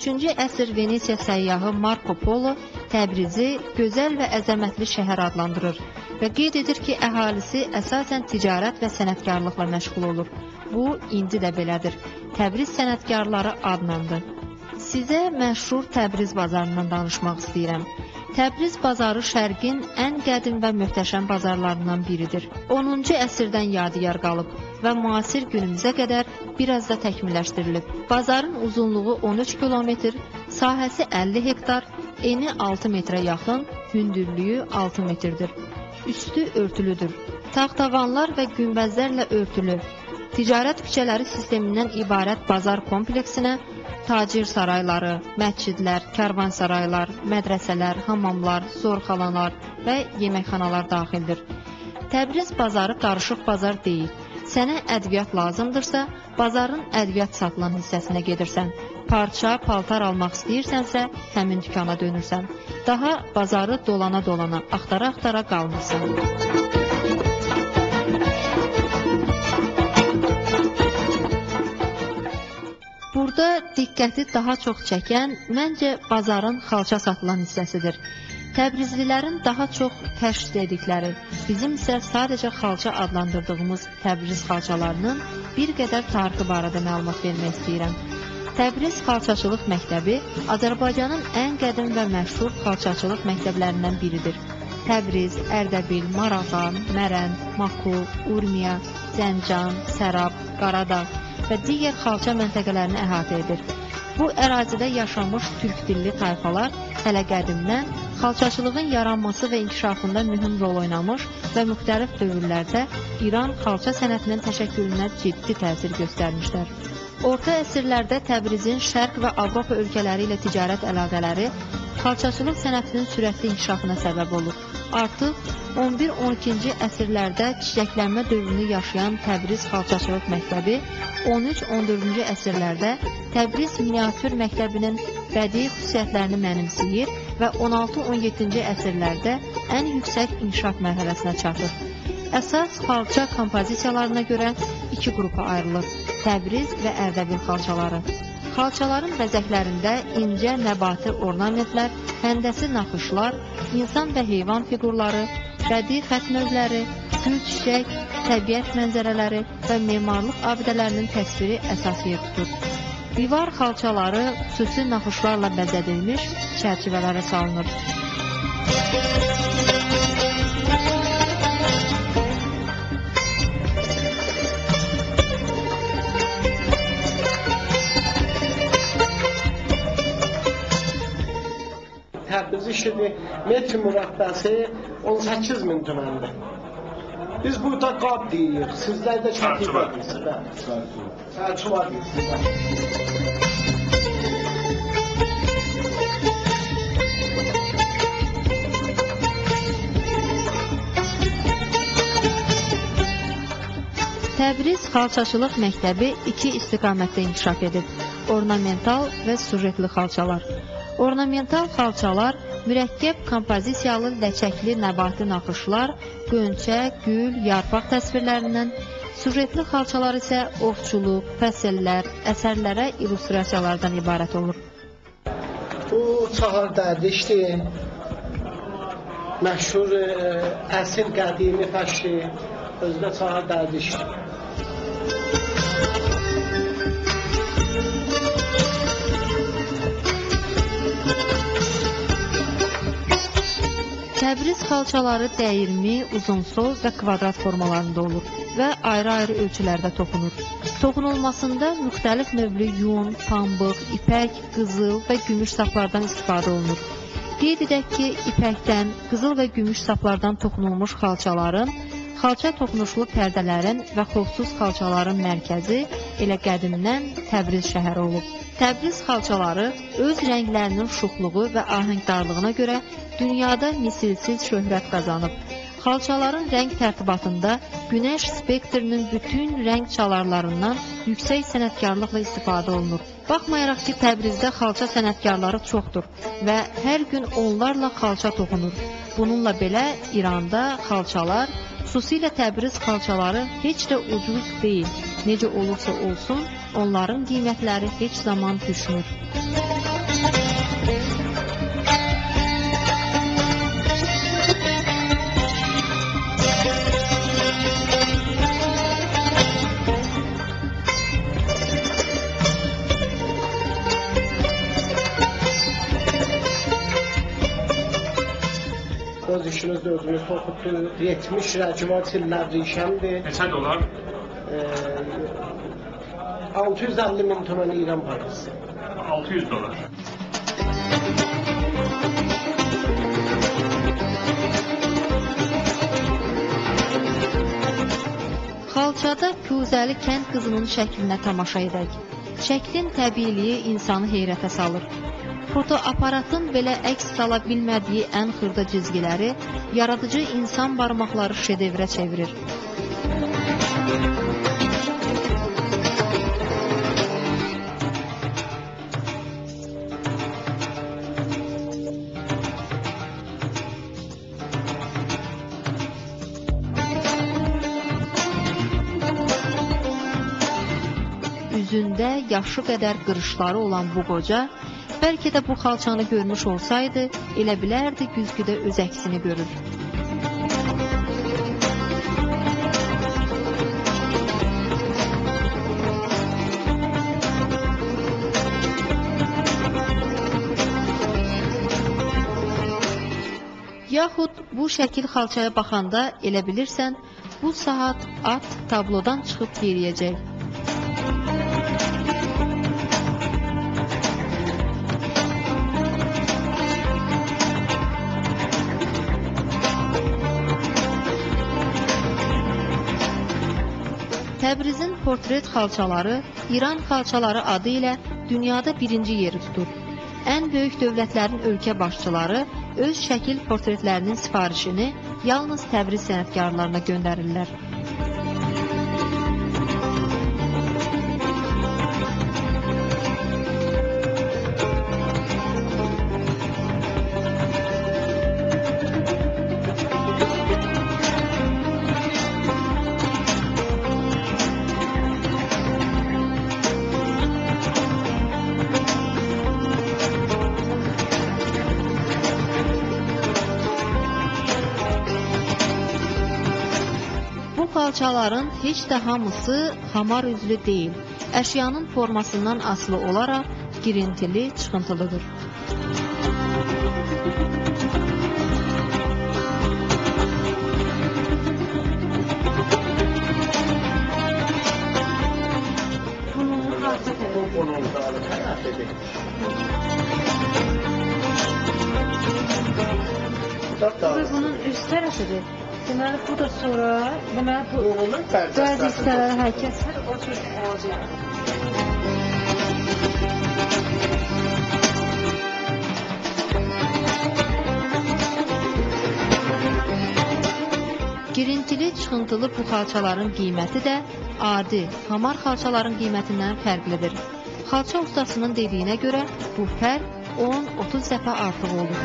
13-cü əsr Venesiya səyyahı Marco Polo Təbrizi gözəl və əzəmətli şəhər adlandırır və qeyd edir ki, əhalisi əsasən ticarət və sənətkarlıqla məşğul olur. Bu, indi də belədir. Təbriz sənətkarları adlandı. Sizə məşhur Təbriz bazarından danışmaq istəyirəm. Təbriz bazarı Şərqin ən qədim və möhtəşəm bazarlarından biridir. 10-cu əsrdən yadigar qalıb və müasir günümüzə qədər biraz da təkmilləşdirilib. Bazarın uzunluğu 13 kilometr, sahəsi 50 hektar, eni 6 metrə yaxın, hündürlüyü 6 metrdir. Üstü örtülüdür. Taxtavanlar və günbəzlərlə örtülü. Ticarət küçələri sistemindən ibarət bazar kompleksinə tacir sarayları, məscidlər, karvansaraylar, mədrəsələr, hamamlar, zorxanalar və yeməkxanalar daxildir. Təbriz bazarı qarışıq bazar deyil. Sənə ədviyyat lazımdırsa, bazarın ədviyyat satılan hissəsinə gedirsən. Parça, paltar almaq istəyirsənsə, həmin dükana dönürsən. Daha bazarı dolana-dolana, axtara-axtara qalmırsan. Burada diqqəti daha çox çəkən, məncə, bazarın xalça satılan hissəsidir. Təbrizlilərin daha çox kəşf dedikləri, bizim isə sadəcə xalça adlandırdığımız Təbriz xalçalarının bir qədər tarixi barədə məlumat vermək istəyirəm. Təbriz Xalçaçılıq Məktəbi Azərbaycanın ən qədim və məşhur xalçaçılıq məktəblərindən biridir. Təbriz, Ərdəbil, Marağan, Mərənd, Maku, Urmiya, Zəncan, Sərab, Qaradağ və digər xalça məntəqələrini əhatə edir. Bu ərazidə yaşamış türk dilli tayfalar hələ qədimdən xalçaçılığın yaranması və inkişafında mühüm rol oynamış və müxtəlif dövrlərdə İran xalça sənətinin təşəkkülünə ciddi təsir göstərmişlər. Orta əsrlərdə Təbrizin Şərq və Avropa ölkələri ilə ticarət əlaqələri xalçaçılıq sənətinin sürətli inkişafına səbəb olur. Artıq 11-12-ci əsrlərdə çiçəklənmə dövrünü yaşayan Təbriz Xalçaçılıq Məktəbi 13-14-cü əsrlərdə Təbriz Miniatür Məktəbinin bədii xüsusiyyətlərini mənimsəyir və 16-17-ci əsrlərdə ən yüksək inkişaf mərhələsinə çatır. Əsas xalça kompozisiyalarına görə iki qrupa ayrılır: Təbriz və Ərdəbil xalçaları. Xalçaların bəzəklərində incə nəbati ornamentlər, həndəsi naxışlar, insan və heyvan fiqurları, bədii xətt növləri, gül çiçək, təbiət mənzərələri və memarlıq abidələrinin təsviri əsas yer tutur. Divar xalçaları xüsusi naxışlarla bəzədilmiş çərçivələrə salınır. Təbriz şimdi metr mürəbbəsi 18.000 tüməndir. Biz burada qab deyirik, sizlər də çərçivə deyirsiniz. Çərçivə deyirsiniz. Təbriz Xalçaçılıq Məktəbi iki istiqamətdə inkişaf edib: ornamental və sujetli xalçalar. Ornamental xalçalar mürəkkəb kompozisiyalı ləçəkli nəbati naxışlar, qönçə, gül, yarpaq təsvirlərindən, sujetli xalçalar isə ovçuluq, fəsillər, əsərlərə illüstrasiyalardan ibarət olur. Bu Çahar Dərdişdir, məşhur əsr qədimi fəşli, özdə Çahar Dərdişdir. Təbriz xalçaları dəyirmi, uzunsol və kvadrat formalarında olur və ayrı-ayrı ölçülərdə toxunur. Toxunulmasında müxtəlif növlü yun, pambıq, ipək, qızıl və gümüş saplardan istifadə olunur. Qeyd edək ki, ipəkdən, qızıl və gümüş saplardan toxunulmuş xalçaların, xalça toxunuşlu pərdələrin və xovsuz xalçaların mərkəzi elə qədimdən Təbriz şəhəri olub. Təbriz xalçaları öz rənglərinin şuxluğu və ahəngdarlığına görə dünyada misilsiz şöhrət qazanıb. Xalçaların rəng tərtibatında günəş spektrinin bütün rəng çalarlarından yüksək sənətkarlıqla istifadə olunur. Baxmayaraq ki, Təbrizdə xalça sənətkarları çoxdur və hər gün onlarla xalça toxunur. Bununla belə İranda xalçalar, xüsusilə Təbriz xalçaları heç də ucuz deyil. Necə olursa olsun, onların qiymətləri heç zaman düşmür. 5-iniz, 4-ünüz toxutdur, 70 rəciva çillər rişəmdir. Neçə dolar? 650 min tümən İran parası. 600 dolar. Xalçada Kuzəli kənd qızının şəklinə tamaşa edək. Şəklin təbiiliyi insanı heyrətə salır. Fotoaparatın belə əks sala bilmədiyi ən xırda cizgiləri yaradıcı insan barmaqları şedevrə çevirir. Üzündə yaşı qədər qırışları olan bu qoca, bəlkə də bu xalçanı görmüş olsaydı, elə bilərdi güzgüdə öz əksini görür. Yaxud bu şəkil xalçaya baxanda elə bilirsən, bu saat at tablodan çıxıb yeriyəcək. Təbrizin portret xalçaları İran xalçaları adı ilə dünyada birinci yeri tutur. Ən böyük dövlətlərin ölkə başçıları öz şəkil portretlərinin sifarişini yalnız Təbriz sənətkarlarına göndərirlər. Xalçaların heç də hamısı hamar üzlü deyil, əşyanın formasından asılı olaraq girintili, çıxıntılıdır. Bunun üst tərəfidir. Deməli, bu da sonra, deməli, bu bəzi hissələri hərəkətsər, o cür olacaq. Girintili, çıxıntılı bu xalçaların qiyməti də adi, hamar xalçaların qiymətindən fərqlidir. Xalça ustasının dediyinə görə bu fərq 10-30 dəfə artıq olur.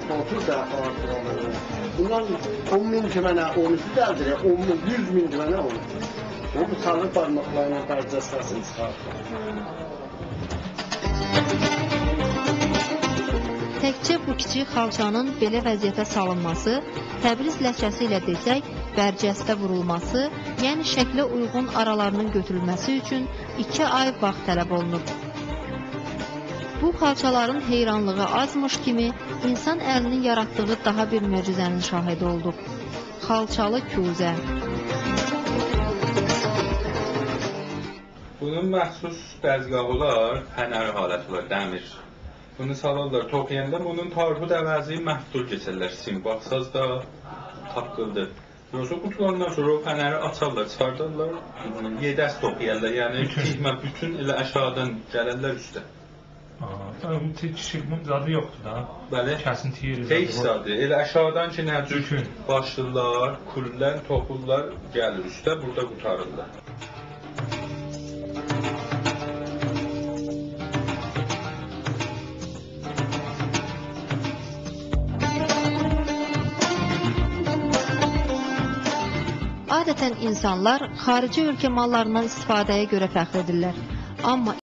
30 dəfə artıq olur. Bundan 10 min tümənə 12 gəldir, 100 min tümənə olur. O, bu sarı barmaqlarına qarcastasını çıxartır. Təkcə bu kiçik xalçanın belə vəziyyətə salınması, Təbriz ləhcəsi ilə desək, bərcəstə vurulması, yəni şəklə uyğun aralarının götürülməsi üçün 2 ay vaxt tələb olunur. Bu xalçaların heyranlığı azmış kimi, insan əlinin yaratdığı daha bir möcüzənin şahidi olduq. Xalçalı kuzə. Bunun məxsus dəzgahı olar, fənəri halət olar, dəmir. Bunu salırlar, toxuyanda bunun tarhud əvəzi məhdud keçirlər, simbaxsaz da taqqıldır. Yoxsa qutulandan sonra o fənəri açarlar, çıxardarlar, 7 əs toxuyarlar, yəni bütün elə əşadan gəlirlər üstə. Kişinin zadı yoxdur da. Bəli. Kəsinti yeri. Tək zadı. Elə aşağıdan ki, nəcür başlayırlar, kullər, toxullar gəlir üstə, burada qutarırlar. Adətən insanlar xarici ölkə mallarından istifadəyə görə fəxr edirlər. Amma